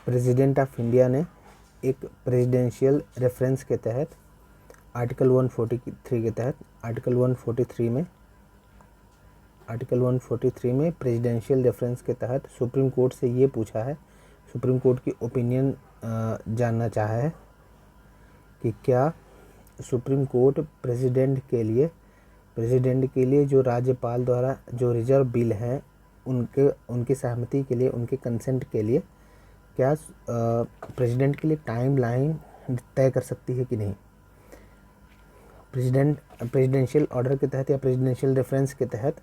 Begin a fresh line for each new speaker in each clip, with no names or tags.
President of India ने एक presidential reference के तहत आर्टिकल 143 के तहत आर्टिकल 143 में प्रेसिडेंशियल रेफरेंस के तहत सुप्रीम कोर्ट से ये पूछा है, सुप्रीम कोर्ट की ओपिनियन जानना चाहा है कि क्या सुप्रीम कोर्ट प्रेसिडेंट के लिए जो राज्यपाल द्वारा जो रिजर्व बिल हैं उनकी सहमति के लिए, उनके कंसेंट के लिए क्या प्रेसिडेंट के लिए टाइम लाइन तय कर सकती है कि नहीं। प्रेसिडेंशियल ऑर्डर के तहत या प्रेसिडेंशियल रेफरेंस के तहत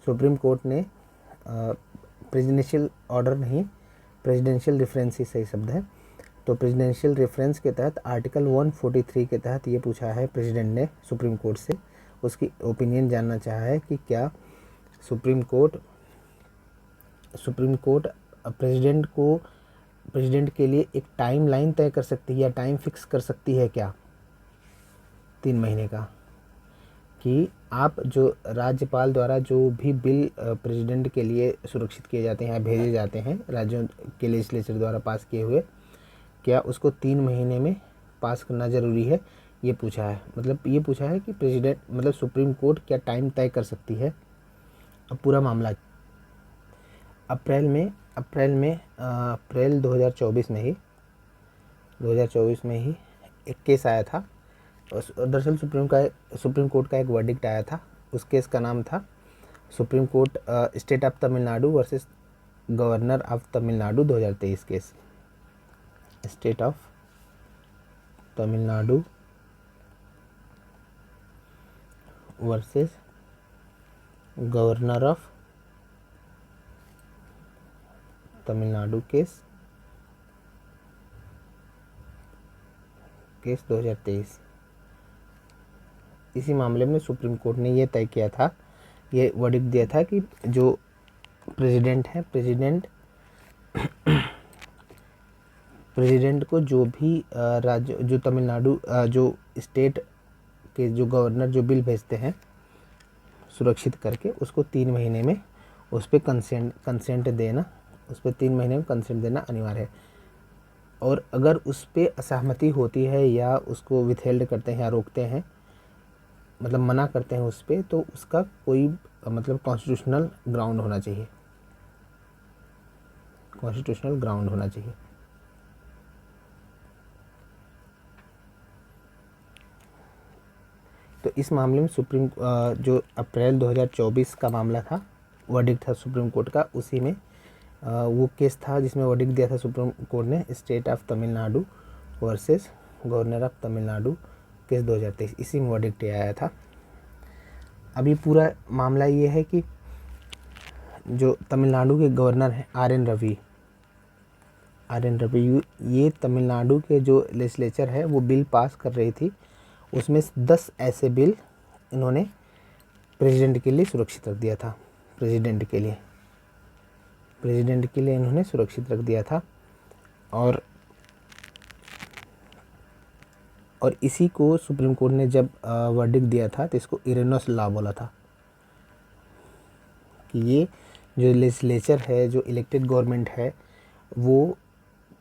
सुप्रीम कोर्ट ने प्रेसिडेंशियल ऑर्डर नहीं, प्रेसिडेंशियल रेफरेंस ही सही शब्द है, तो प्रेसिडेंशियल रेफरेंस के तहत आर्टिकल 143 के तहत ये पूछा है प्रेसिडेंट ने सुप्रीम कोर्ट से, उसकी ओपिनियन जानना चाहा है कि क्या सुप्रीम कोर्ट प्रेसिडेंट के लिए एक टाइम लाइन तय कर सकती है या टाइम फिक्स कर सकती है क्या 3 महीने का, कि आप जो राज्यपाल द्वारा जो भी बिल प्रेसिडेंट के लिए सुरक्षित किए जाते हैं या भेजे जाते हैं राज्यों के लेजिस्लेचर द्वारा पास किए हुए, क्या उसको 3 महीने में पास करना ज़रूरी है, ये पूछा है। मतलब ये पूछा है कि सुप्रीम कोर्ट क्या टाइम तय कर सकती है। अब पूरा मामला अप्रैल 2024 में ही एक केस आया था। दरअसल सुप्रीम कोर्ट का एक वर्डिक्ट आया था। उस केस का नाम था supreme court state of Tamil Nadu versus governor of Tamil Nadu 2023 case. State of Tamil Nadu versus governor of Tamil Nadu case 2023। इसी मामले में सुप्रीम कोर्ट ने ये तय किया था, ये वर्डिक्ट दिया था कि जो प्रेसिडेंट है, प्रेसिडेंट को जो भी राज्य जो तमिलनाडु जो स्टेट के जो गवर्नर जो बिल भेजते हैं सुरक्षित करके, उसको 3 महीने में उस पर कंसेंट देना, उस पर 3 महीने में कंसेंट देना अनिवार्य है। और अगर उस पर असहमति होती है या उसको विथहेल्ड करते हैं या रोकते हैं, मतलब मना करते हैं उस पर, तो उसका कोई कॉन्स्टिट्यूशनल ग्राउंड होना चाहिए, कॉन्स्टिट्यूशनल ग्राउंड होना चाहिए। तो इस मामले में सुप्रीम जो अप्रैल 2024 का मामला था, वर्डिक्ट था सुप्रीम कोर्ट का, उसी में वो केस था जिसमें वर्डिक्ट दिया था सुप्रीम कोर्ट ने, state of Tamil Nadu versus governor of Tamil Nadu case 2023, इसी में वर्डिक्ट आया था। अभी पूरा मामला ये है कि जो तमिलनाडु के गवर्नर हैं आर एन रवि, ये तमिलनाडु के जो लेजिस्लेचर है वो बिल पास कर रही थी, उसमें 10 ऐसे बिल इन्होंने प्रेसिडेंट के लिए सुरक्षित रख दिया था। प्रेसिडेंट के लिए इन्होंने सुरक्षित रख दिया था। और इसी को सुप्रीम कोर्ट ने जब वर्डिक्ट दिया था तो इसको इरेनस लॉ बोला था कि ये जो लेजिस्लेचर है, जो इलेक्टेड गवर्नमेंट है, वो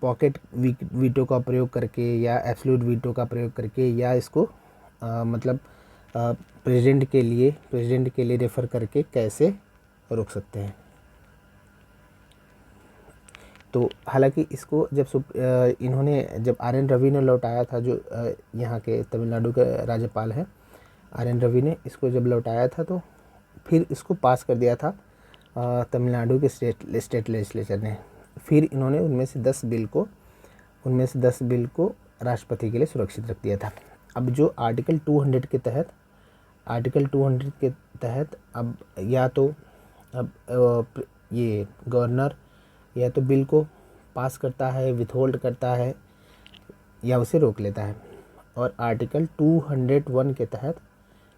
पॉकेट वीटो का प्रयोग करके या एब्सोल्यूट वीटो का प्रयोग करके या इसको प्रेसिडेंट के लिए रेफ़र करके कैसे रोक सकते हैं। तो हालांकि इसको जब आर एन रवि ने लौटाया था, जो यहाँ के तमिलनाडु के राज्यपाल हैं, आर एन रवि ने इसको जब लौटाया था तो फिर इसको पास कर दिया था तमिलनाडु के स्टेट लेजिस्लेचर ने। फिर इन्होंने उनमें से 10 बिल को राष्ट्रपति के लिए सुरक्षित रख दिया था। अब जो आर्टिकल 200 के तहत अब ये गवर्नर या तो बिल को पास करता है, विथहोल्ड करता है या उसे रोक लेता है, और आर्टिकल 201 के तहत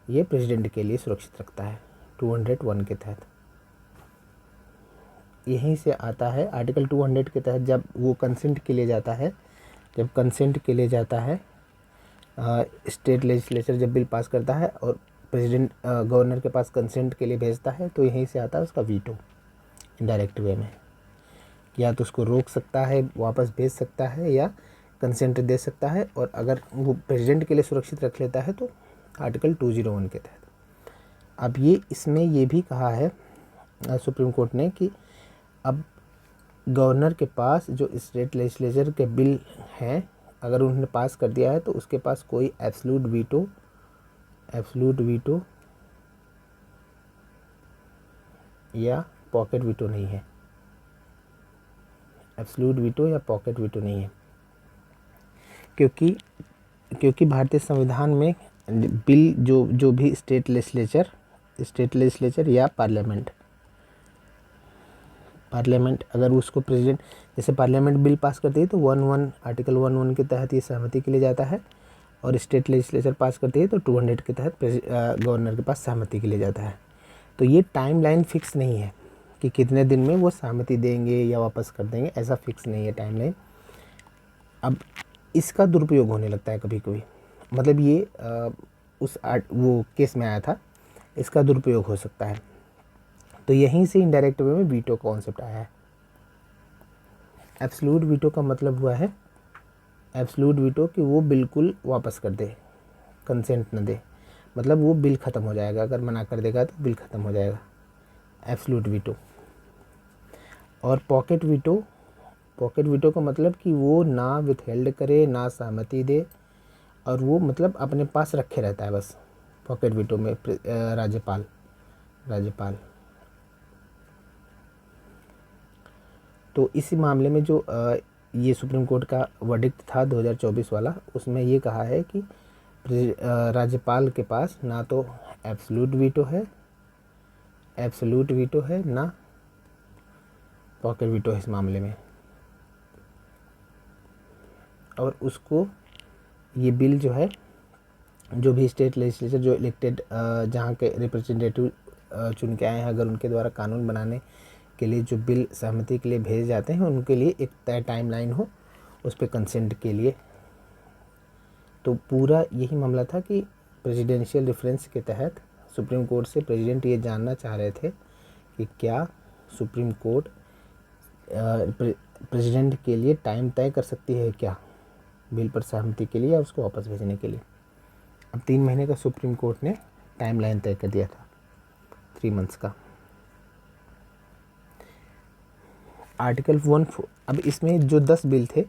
ये प्रेसिडेंट के लिए सुरक्षित रखता है। 201 के तहत यहीं से आता है। आर्टिकल 200 के तहत जब वो कंसेंट के लिए जाता है, स्टेट लेजिस्लेचर जब बिल पास करता है और प्रेसिडेंट गवर्नर के पास कंसेंट के लिए भेजता है, तो यहीं से आता है उसका वीटो, इनडायरेक्ट वे में, या तो उसको रोक सकता है, वापस भेज सकता है, या कंसेंट दे सकता है। और अगर वो प्रेसिडेंट के लिए सुरक्षित रख लेता है तो आर्टिकल 201 के तहत। अब ये इसमें ये भी कहा है सुप्रीम कोर्ट ने कि अब गवर्नर के पास जो स्टेट लेजिस्लेचर के बिल हैं, अगर उन्होंने पास कर दिया है तो उसके पास कोई एब्सोल्यूट वीटो या पॉकेट वीटो नहीं है। एब्सोल्यूट वीटो या पॉकेट वीटो नहीं है, क्योंकि भारतीय संविधान में बिल जो भी स्टेट लेजिस्लेचर या पार्लियामेंट अगर उसको प्रेसिडेंट, जैसे पार्लियामेंट बिल पास करती है तो आर्टिकल 11 के तहत ये सहमति के लिए जाता है, और स्टेट लेजिस्लेचर पास करती है तो 200 के तहत गवर्नर के पास सहमति के लिए जाता है। तो ये टाइम लाइन फिक्स नहीं है कि कितने दिन में वो सहमति देंगे या वापस कर देंगे, ऐसा फिक्स नहीं है टाइम लाइन। अब इसका दुरुपयोग होने लगता है कभी कभी, मतलब ये वो केस में आया था, इसका दुरुपयोग हो सकता है। तो यहीं से इनडायरेक्ट वे में वीटो कॉन्सेप्ट आया है। एब्सोल्यूट वीटो का मतलब हुआ है एब्सोल्यूट वीटो कि वो बिल्कुल वापस कर दे, कंसेंट न दे, मतलब वो बिल ख़त्म हो जाएगा, अगर मना कर देगा तो बिल ख़त्म हो जाएगा, एब्सोल्यूट वीटो। और पॉकेट वीटो का मतलब कि वो ना विथहेल्ड करे, ना सहमति दे, और वो मतलब अपने पास रखे रहता है बस। पॉकेट वीटो में राज्यपाल तो इसी मामले में जो ये सुप्रीम कोर्ट का वर्डिक्ट था 2024 वाला, उसमें ये कहा है कि राज्यपाल के पास ना तो एब्सोल्यूट वीटो है ना पॉकेट वीटो है इस मामले में। और उसको ये बिल जो है, जो भी स्टेट लेजिस्लेचर जो इलेक्टेड जहाँ के रिप्रेजेंटेटिव चुन के आए हैं, अगर उनके द्वारा कानून बनाने के लिए जो बिल सहमति के लिए भेजे जाते हैं, उनके लिए एक तय टाइमलाइन हो उस पर कंसेंट के लिए। तो पूरा यही मामला था कि प्रेसिडेंशियल रेफरेंस के तहत सुप्रीम कोर्ट से प्रेसिडेंट ये जानना चाह रहे थे कि क्या सुप्रीम कोर्ट प्रेसिडेंट के लिए टाइम तय कर सकती है क्या बिल पर सहमति के लिए या उसको वापस भेजने के लिए। अब 3 महीने का सुप्रीम कोर्ट ने टाइमलाइन तय कर दिया था, 3 मंथ्स का। आर्टिकल 1, अब इसमें जो 10 बिल थे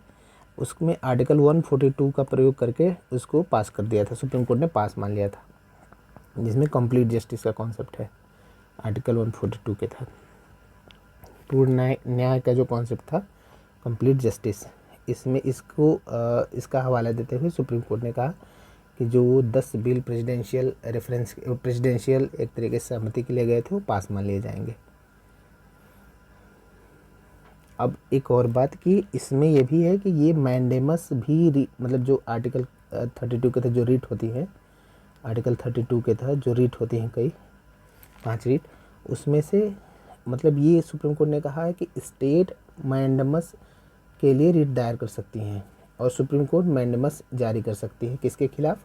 उसमें आर्टिकल 142 का प्रयोग करके उसको पास कर दिया था, सुप्रीम कोर्ट ने पास मान लिया था, जिसमें कंप्लीट जस्टिस का कॉन्सेप्ट है आर्टिकल 142 के तहत। पूर्ण न्याय का जो कॉन्सेप्ट था कंप्लीट जस्टिस, इसमें इसका हवाला देते हुए सुप्रीम कोर्ट ने कहा कि जो 10 बिल प्रेसिडेंशियल एक तरीके से सहमति के लिए गए थे वो पास मान लिए जाएंगे। अब एक और बात कि इसमें यह भी है कि ये मैंडेमस भी मतलब जो आर्टिकल 32 के तहत जो रीट होती है, आर्टिकल 32 के तहत जो रीट होती हैं कई 5 रीट, उसमें से मतलब ये सुप्रीम कोर्ट ने कहा है कि स्टेट मैंडेमस के लिए रीट दायर कर सकती हैं, और सुप्रीम कोर्ट मैंडेमस जारी कर सकती है किसके खिलाफ,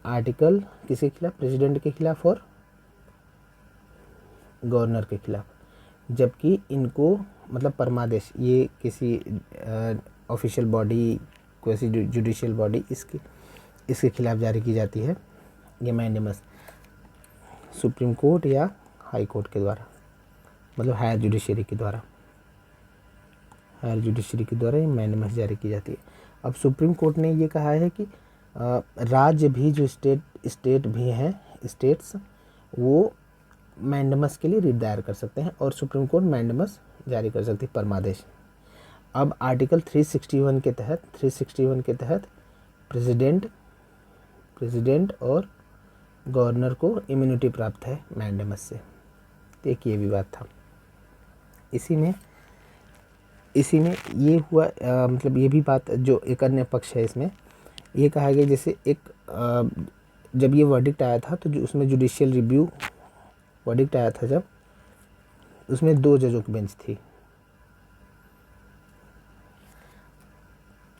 किसके खिलाफ, प्रेसिडेंट के खिलाफ और गवर्नर के खिलाफ। जबकि इनको मतलब परमादेश ये किसी ऑफिशियल बॉडी, किसी जुडिशियल बॉडी इसके खिलाफ जारी की जाती है ये मैंडेमस, सुप्रीम कोर्ट या हाई कोर्ट के द्वारा, मतलब हायर जुडिशरी के द्वारा ये मैंडेमस जारी की जाती है। अब सुप्रीम कोर्ट ने ये कहा है कि राज्य भी जो स्टेट भी हैं, स्टेट्स, वो मैंडेमस के लिए रीट दायर कर सकते हैं और सुप्रीम कोर्ट मैंडेमस जारी कर सकती है, परमादेश। अब आर्टिकल 361 के तहत प्रेसिडेंट और गवर्नर को इम्यूनिटी प्राप्त है मैंडेमस से। तो एक ये भी बात था। इसी में ये हुआ मतलब ये भी बात जो एक अन्य पक्ष है इसमें ये कहा गया, जैसे एक जब ये वर्डिक्ट आया था तो जो उसमें जुडिशियल रिव्यू वर्डिक्ट आया था, जब उसमें 2 जजों की बेंच थी।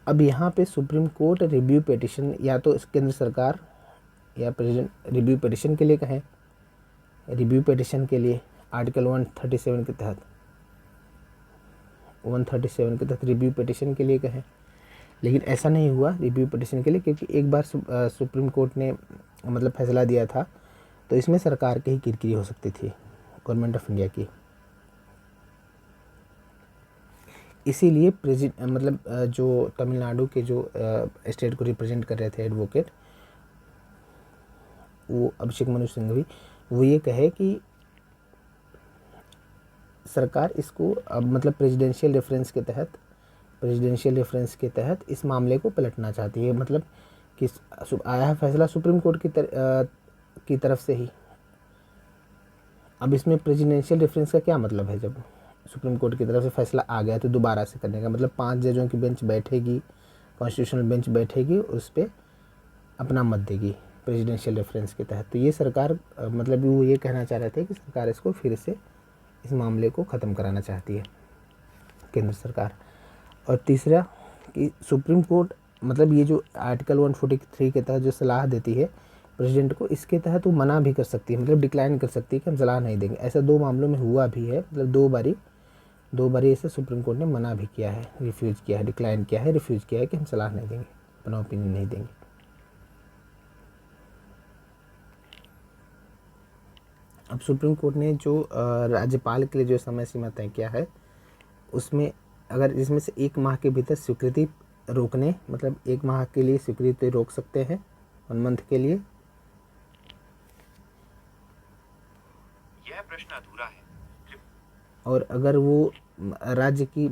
अब यहाँ पे सुप्रीम कोर्ट रिव्यू पिटिशन या तो केंद्र सरकार या प्रेसिडेंट रिव्यू पिटिशन के लिए कहें, रिव्यू पिटिशन के लिए आर्टिकल 137 के तहत 137 के तहत रिव्यू पिटिशन के लिए कहें, लेकिन ऐसा नहीं हुआ रिव्यू पिटिशन के लिए, क्योंकि एक बार सुप्रीम कोर्ट ने मतलब फैसला दिया था, तो इसमें सरकार की ही किरकिरी हो सकती थी, गवर्नमेंट ऑफ इंडिया की। इसीलिए मतलब जो तमिलनाडु के जो स्टेट को रिप्रेजेंट कर रहे थे एडवोकेट, वो अभिषेक मनु सिंघवी, वो ये कहे कि सरकार इसको मतलब प्रेसिडेंशियल रेफरेंस के तहत इस मामले को पलटना चाहती है, मतलब कि आया है फैसला सुप्रीम कोर्ट की तरफ से ही। अब इसमें प्रेसिडेंशियल रेफरेंस का क्या मतलब है? जब सुप्रीम कोर्ट की तरफ से फैसला आ गया तो दोबारा से करने का मतलब 5 जजों की बेंच बैठेगी, कॉन्स्टिट्यूशनल बेंच बैठेगी, उस पर अपना मत देगी प्रेसिडेंशियल रेफरेंस के तहत। तो ये सरकार मतलब वो ये कहना चाह रहे थे कि सरकार इसको फिर से इस मामले को ख़त्म कराना चाहती है, केंद्र सरकार। और तीसरा कि सुप्रीम कोर्ट मतलब ये जो आर्टिकल 143 के तहत जो सलाह देती है प्रेसिडेंट को, इसके तहत वो मना भी कर सकती है, मतलब डिक्लाइन कर सकती है कि हम सलाह नहीं देंगे। ऐसा 2 मामलों में हुआ भी है, मतलब 2 बारी ऐसे सुप्रीम कोर्ट ने मना भी किया है, रिफ्यूज़ किया है, डिक्लाइन किया है, रिफ्यूज़ किया है कि हम सलाह नहीं देंगे, अपना ओपिनियन नहीं देंगे। अब सुप्रीम कोर्ट ने जो राज्यपाल के लिए जो समय सीमा तय किया है, उसमें अगर इसमें से 1 माह के भीतर स्वीकृति रोकने, मतलब 1 माह के लिए स्वीकृति रोक सकते हैं, 1 मंथ के लिए।
यह प्रश्न अधूरा है।
और अगर वो राज्य की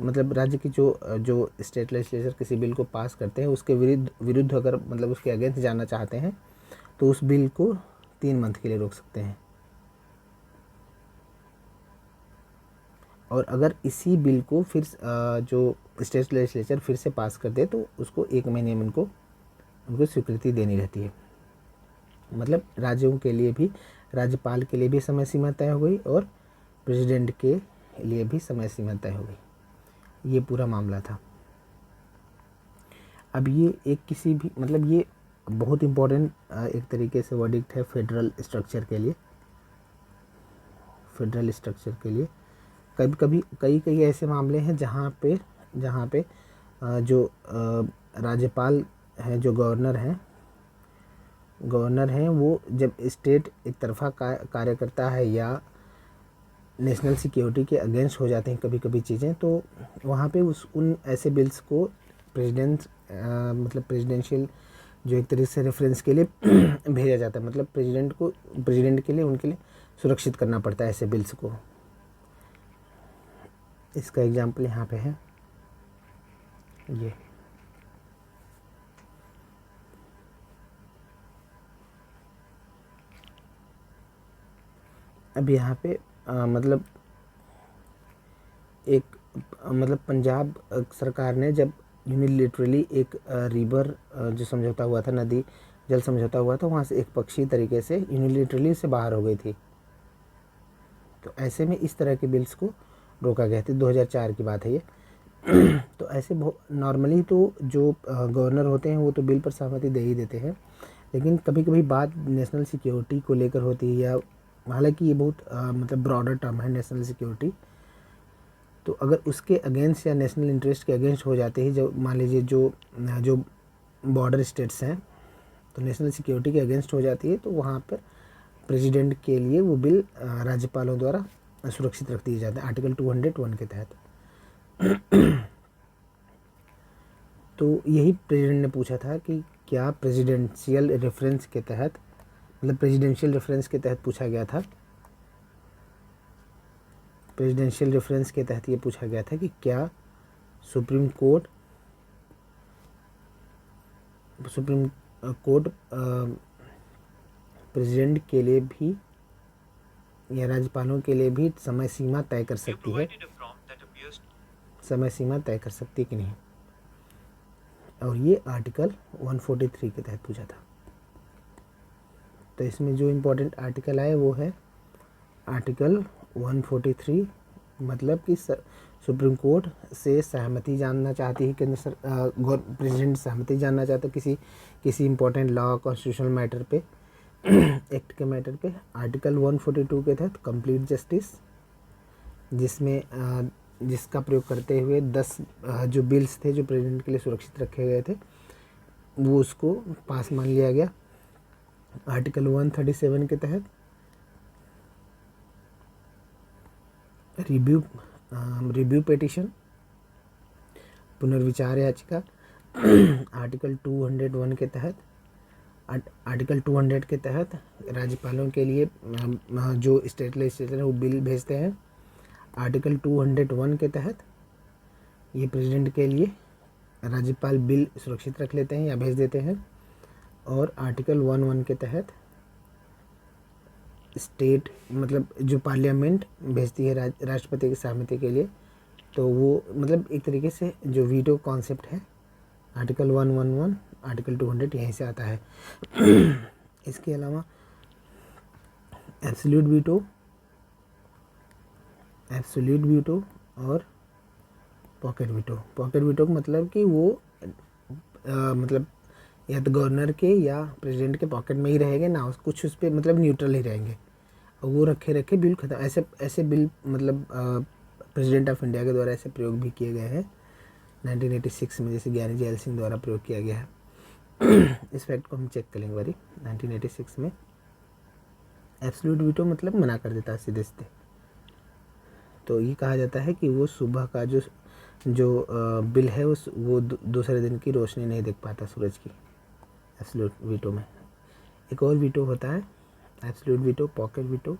जो स्टेट लेजिस्लेचर किसी बिल को पास करते हैं उसके विरुद्ध अगर मतलब उसके अगेंस्ट जाना चाहते हैं तो उस बिल को 3 मंथ के लिए रोक सकते हैं। और अगर इसी बिल को फिर जो स्टेट लेजिस्लेचर फिर से पास कर दे तो उसको 1 महीने में उनको स्वीकृति देनी रहती है। मतलब राज्यों के लिए भी, राज्यपाल के लिए भी समय सीमा तय हो गई और प्रेसिडेंट के लिए भी समय सीमा तय हो गई। ये पूरा मामला था। अब ये एक किसी भी मतलब ये बहुत इम्पोर्टेंट एक तरीके से वर्डिक्ट है फेडरल स्ट्रक्चर के लिए। कई ऐसे मामले हैं जहाँ पे जो राज्यपाल हैं, जो गवर्नर हैं, वो जब स्टेट एक तरफा कार्य करता है या नेशनल सिक्योरिटी के अगेंस्ट हो जाते हैं कभी चीज़ें, तो वहाँ पे उन ऐसे बिल्स को प्रेसिडेंशियल जो एक तरीके से रेफरेंस के लिए भेजा जाता है, मतलब प्रेसिडेंट के लिए उनके लिए सुरक्षित करना पड़ता है ऐसे बिल्स को। इसका एग्जाम्पल यहाँ पे है ये। अब यहाँ पे मतलब पंजाब सरकार ने जब यूनिलैटरली एक रिवर जो समझौता हुआ था, नदी जल समझौता हुआ था, वहाँ से एक पक्षी तरीके से यूनिलैटरली से बाहर हो गई थी। तो ऐसे में इस तरह के बिल्स को रोका गया था। 2004 की बात है ये। तो ऐसे नॉर्मली तो जो गवर्नर होते हैं वो तो बिल पर सहमति दे ही देते हैं, लेकिन कभी कभी बात नेशनल सिक्योरिटी को लेकर होती है, या हालांकि ये बहुत मतलब ब्रॉडर टर्म है नेशनल सिक्योरिटी, तो अगर उसके अगेंस्ट या नेशनल इंटरेस्ट के अगेंस्ट हो जाते हैं, जो मान लीजिए जो बॉर्डर स्टेट्स हैं तो नेशनल सिक्योरिटी के अगेंस्ट हो जाती है, तो वहाँ पर प्रेसिडेंट के लिए वो बिल राज्यपालों द्वारा सुरक्षित रख दिए जाते हैं आर्टिकल 201 के तहत। तो यही प्रेसिडेंट ने पूछा था कि क्या प्रेसिडेंशियल रेफरेंस के तहत, मतलब प्रेसिडेंशियल रेफरेंस के तहत पूछा गया था, प्रेसिडेंशियल रेफरेंस के तहत ये पूछा गया था कि क्या सुप्रीम कोर्ट प्रेसिडेंट के लिए भी या राज्यपालों के लिए भी समय सीमा तय कर सकती है, समय सीमा तय कर सकती कि नहीं। और ये आर्टिकल 143 के तहत पूछा था। तो इसमें जो इम्पोर्टेंट आर्टिकल आए वो है आर्टिकल 143, मतलब कि सुप्रीम कोर्ट से सहमति जानना चाहती है केंद्र प्रेसिडेंट सहमति जानना चाहता है किसी इम्पोर्टेंट लॉ कॉन्स्टिट्यूशनल मैटर पे एक्ट के मैटर पे। आर्टिकल 142 के तहत कंप्लीट जस्टिस, जिसमें जिसका प्रयोग करते हुए 10 जो बिल्स थे जो प्रेसिडेंट के लिए सुरक्षित रखे गए थे वो उसको पास मान लिया गया। आर्टिकल 137 के तहत रिव्यू पिटीशन, पुनर्विचार याचिका। आर्टिकल 201 के तहत आर्टिकल 200 के तहत राज्यपालों के लिए जो स्टेट लेजिस्लेचर है वो बिल भेजते हैं। आर्टिकल 201 के तहत ये प्रेसिडेंट के लिए राज्यपाल बिल सुरक्षित रख लेते हैं या भेज देते हैं। और आर्टिकल 11 के तहत स्टेट मतलब जो पार्लियामेंट भेजती है राष्ट्रपति की सहमति के लिए, तो वो मतलब एक तरीके से जो वीटो कॉन्सेप्ट है आर्टिकल 111 आर्टिकल 200 यहीं से आता है। इसके अलावा एब्सोल्यूट वीटो और पॉकेट वीटो का मतलब कि वो मतलब या तो गवर्नर के या प्रेसिडेंट के पॉकेट में ही रहेंगे ना, कुछ उस पर मतलब न्यूट्रल ही रहेंगे और वो रखे बिल खत्म। ऐसे बिल मतलब प्रेसिडेंट ऑफ इंडिया के द्वारा ऐसे प्रयोग भी किए गए हैं 1986 में, जैसे ज्ञानी जैल सिंह द्वारा प्रयोग किया गया है। इस फैक्ट को हम चेक कर लेंगे बारी। 1986 में एब्सोल्यूट वीटो मतलब मना कर देता है सीधे सीधे। तो ये कहा जाता है कि वो सुबह का जो बिल है वो दूसरे दिन की रोशनी नहीं देख पाता सूरज की, एब्सोल्यूट वीटो में। एक और वीटो होता है एब्सोल्यूट वीटो, पॉकेट वीटो।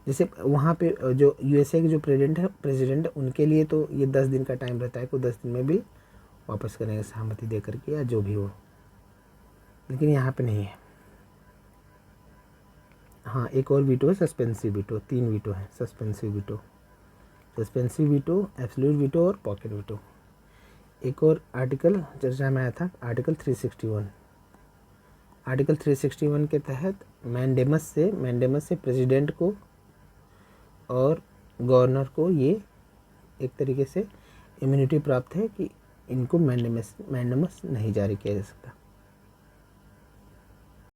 जैसे वहाँ पे जो यूएसए के जो प्रेसिडेंट उनके लिए तो ये 10 दिन का टाइम रहता है कि 10 दिन में बिल वापस करने की सहमति दे करके या जो भी हो, लेकिन यहाँ पे नहीं है। हाँ, एक और वीटो है सस्पेंसिव वीटो। 3 वीटो है सस्पेंसिव वीटो, एब्सोल्यूट वीटो और पॉकेट वीटो। एक और आर्टिकल चर्चा में आया था आर्टिकल 361। आर्टिकल 361 के तहत मैंडेमस से प्रेसिडेंट को और गवर्नर को ये एक तरीके से इम्यूनिटी प्राप्त है कि इनको मैंडेमस नहीं जारी किया जा सकता।